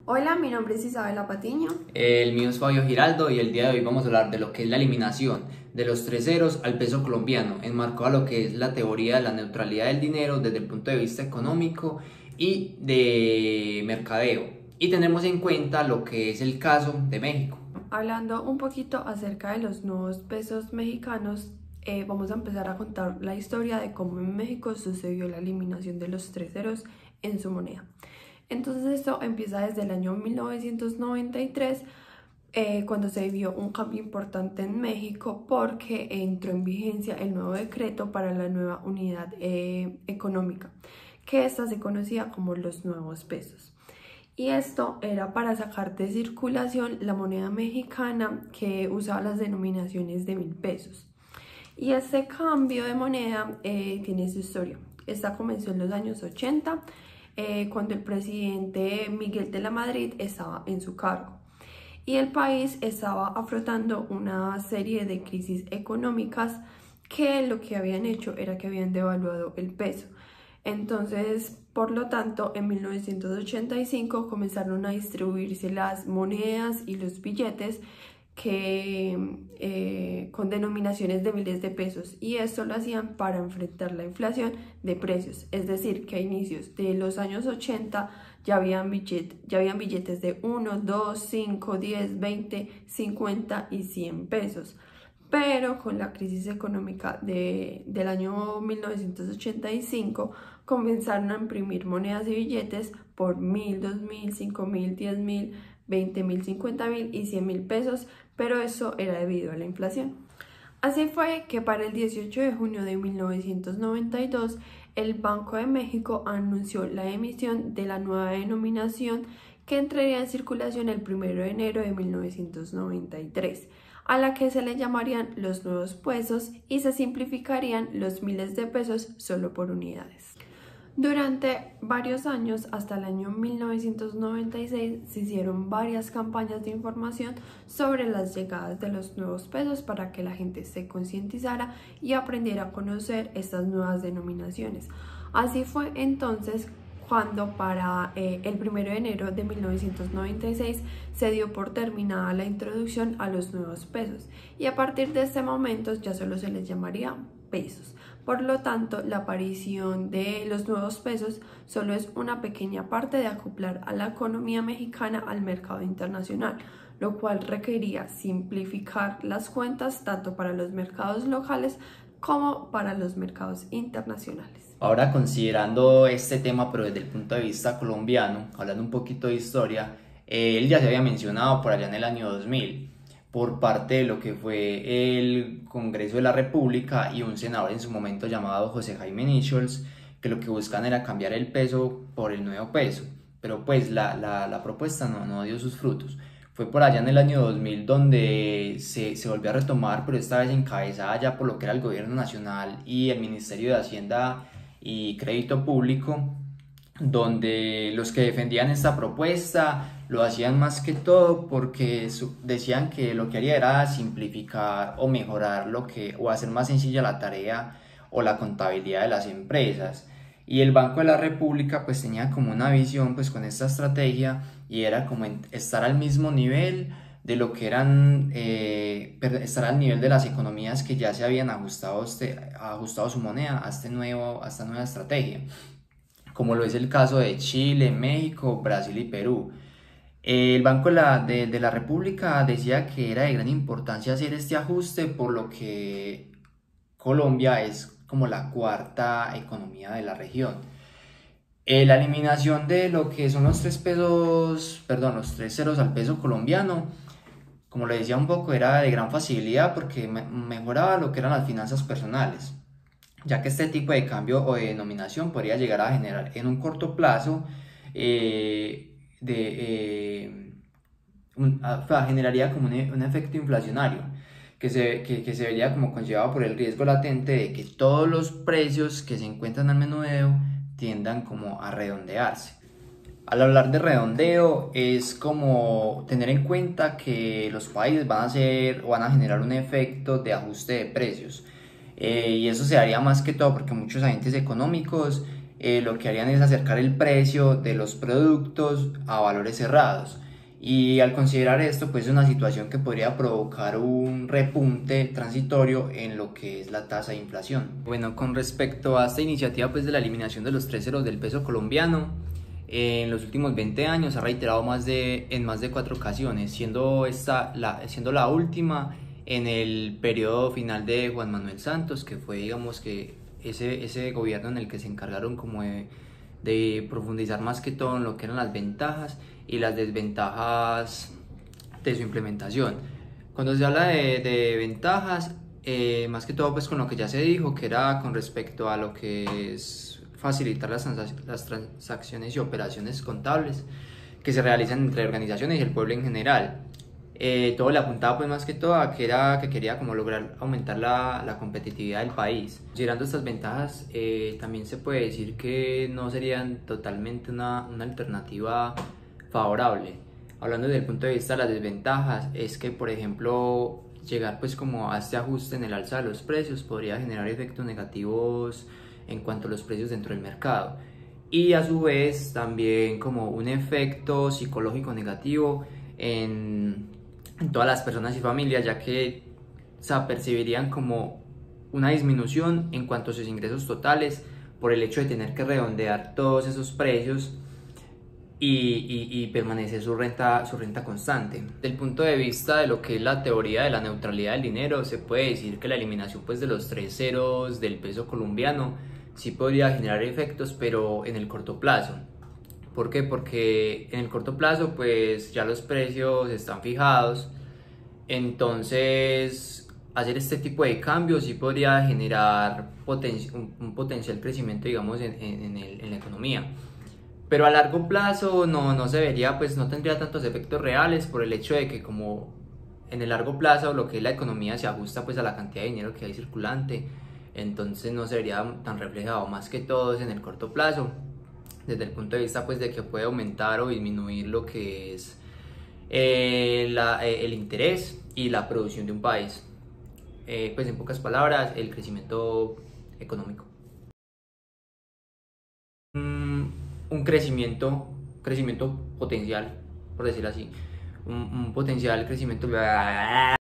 Hola, mi nombre es Isabela Patiño. El mío es Fabio Giraldo y el día de hoy vamos a hablar de lo que es la eliminación de los tres ceros al peso colombiano, enmarcado a lo que es la teoría de la neutralidad del dinero desde el punto de vista económico y de mercadeo. Y tenemos en cuenta lo que es el caso de México. Hablando un poquito acerca de los nuevos pesos mexicanos, vamos a empezar a contar la historia de cómo en México sucedió la eliminación de los tres ceros en su moneda. Entonces esto empieza desde el año 1993, cuando se vio un cambio importante en México porque entró en vigencia el nuevo decreto para la nueva unidad económica, que esta se conocía como los nuevos pesos. Y esto era para sacar de circulación la moneda mexicana que usaba las denominaciones de 1.000 pesos. Y este cambio de moneda tiene su historia. Esta comenzó en los años 80, cuando el presidente Miguel de la Madrid estaba en su cargo. Y el país estaba afrontando una serie de crisis económicas que lo que habían hecho era que habían devaluado el peso. Entonces, por lo tanto, en 1985 comenzaron a distribuirse las monedas y los billetes con denominaciones de miles de pesos, y esto lo hacían para enfrentar la inflación de precios. Es decir, que a inicios de los años 80 ya habían billetes de 1, 2, 5, 10, 20, 50 y 100 pesos. Pero con la crisis económica del año 1985 comenzaron a imprimir monedas y billetes por 1.000, 2.000, 5.000, 10.000, 20.000, 50.000 y 100.000 pesos, pero eso era debido a la inflación. Así fue que para el 18 de junio de 1992 el Banco de México anunció la emisión de la nueva denominación que entraría en circulación el 1 de enero de 1993, a la que se le llamarían los nuevos pesos y se simplificarían los miles de pesos solo por unidades. Durante varios años, hasta el año 1996, se hicieron varias campañas de información sobre las llegadas de los nuevos pesos para que la gente se concientizara y aprendiera a conocer estas nuevas denominaciones. Así fue entonces cuando para el 1 de enero de 1996 se dio por terminada la introducción a los nuevos pesos, y a partir de este momento ya solo se les llamaría pesos. Por lo tanto, la aparición de los nuevos pesos solo es una pequeña parte de acoplar a la economía mexicana al mercado internacional, lo cual requería simplificar las cuentas tanto para los mercados locales como para los mercados internacionales. Ahora considerando este tema, pero desde el punto de vista colombiano, hablando un poquito de historia, él ya se había mencionado por allá en el año 2000 por parte de lo que fue el Congreso de la República y un senador en su momento llamado José Jaime Nichols, que lo que buscan era cambiar el peso por el nuevo peso, pero pues la propuesta no dio sus frutos. Fue por allá en el año 2000 donde se volvió a retomar, pero esta vez encabezada ya por lo que era el gobierno nacional y el Ministerio de Hacienda y Crédito Público, donde los que defendían esta propuesta lo hacían más que todo porque decían que lo que haría era simplificar o mejorar o hacer más sencilla la tarea o la contabilidad de las empresas. Y el Banco de la República pues tenía como una visión pues con esta estrategia, y era como estar al mismo nivel de lo que eran, estar al nivel de las economías que ya se habían ajustado su moneda a esta nueva estrategia, como lo es el caso de Chile, México, Brasil y Perú. El Banco de la República decía que era de gran importancia hacer este ajuste, por lo que Colombia es como la cuarta economía de la región. La eliminación de lo que son los tres pesos, perdón, los tres ceros al peso colombiano, como le decía un poco, era de gran facilidad porque mejoraba lo que eran las finanzas personales, ya que este tipo de cambio o de denominación podría llegar a generar en un corto plazo generaría como un efecto inflacionario que se vería como conllevado por el riesgo latente de que todos los precios que se encuentran al menudeo tiendan como a redondearse. Al hablar de redondeo es como tener en cuenta que los países van a hacer o van a generar un efecto de ajuste de precios, y eso se haría más que todo porque muchos agentes económicos lo que harían es acercar el precio de los productos a valores cerrados. Y al considerar esto, pues es una situación que podría provocar un repunte transitorio en lo que es la tasa de inflación. Bueno, con respecto a esta iniciativa pues de la eliminación de los 3 ceros del peso colombiano, en los últimos 20 años ha reiterado en más de 4 ocasiones, siendo la última en el periodo final de Juan Manuel Santos, que fue, digamos, que ese gobierno en el que se encargaron como de profundizar más que todo en lo que eran las ventajas y las desventajas de su implementación. Cuando se habla de ventajas, más que todo pues con lo que ya se dijo, que era con respecto a lo que es facilitar las transacciones y operaciones contables que se realizan entre organizaciones y el pueblo en general. Todo le apuntaba pues más que todo a que quería como lograr aumentar la competitividad del país. Considerando estas ventajas, también se puede decir que no serían totalmente una alternativa favorable. Hablando desde el punto de vista de las desventajas, es que por ejemplo llegar pues como a este ajuste en el alza de los precios podría generar efectos negativos en cuanto a los precios dentro del mercado, y a su vez también como un efecto psicológico negativo en todas las personas y familias, ya que se percibirían como una disminución en cuanto a sus ingresos totales por el hecho de tener que redondear todos esos precios y permanecer su renta constante. Desde el punto de vista de lo que es la teoría de la neutralidad del dinero, se puede decir que la eliminación pues de los 3 ceros del peso colombiano sí podría generar efectos, pero en el corto plazo. ¿Por qué? Porque en el corto plazo pues ya los precios están fijados, entonces hacer este tipo de cambios sí podría generar un potencial crecimiento, digamos, en la economía. Pero a largo plazo no se vería, pues no tendría tantos efectos reales por el hecho de que como en el largo plazo lo que es la economía se ajusta pues a la cantidad de dinero que hay circulante, entonces no se vería tan reflejado. Más que todo es en el corto plazo, desde el punto de vista pues de que puede aumentar o disminuir lo que es el interés y la producción de un país. Pues en pocas palabras, el crecimiento económico. Un crecimiento potencial, por decirlo así, un potencial crecimiento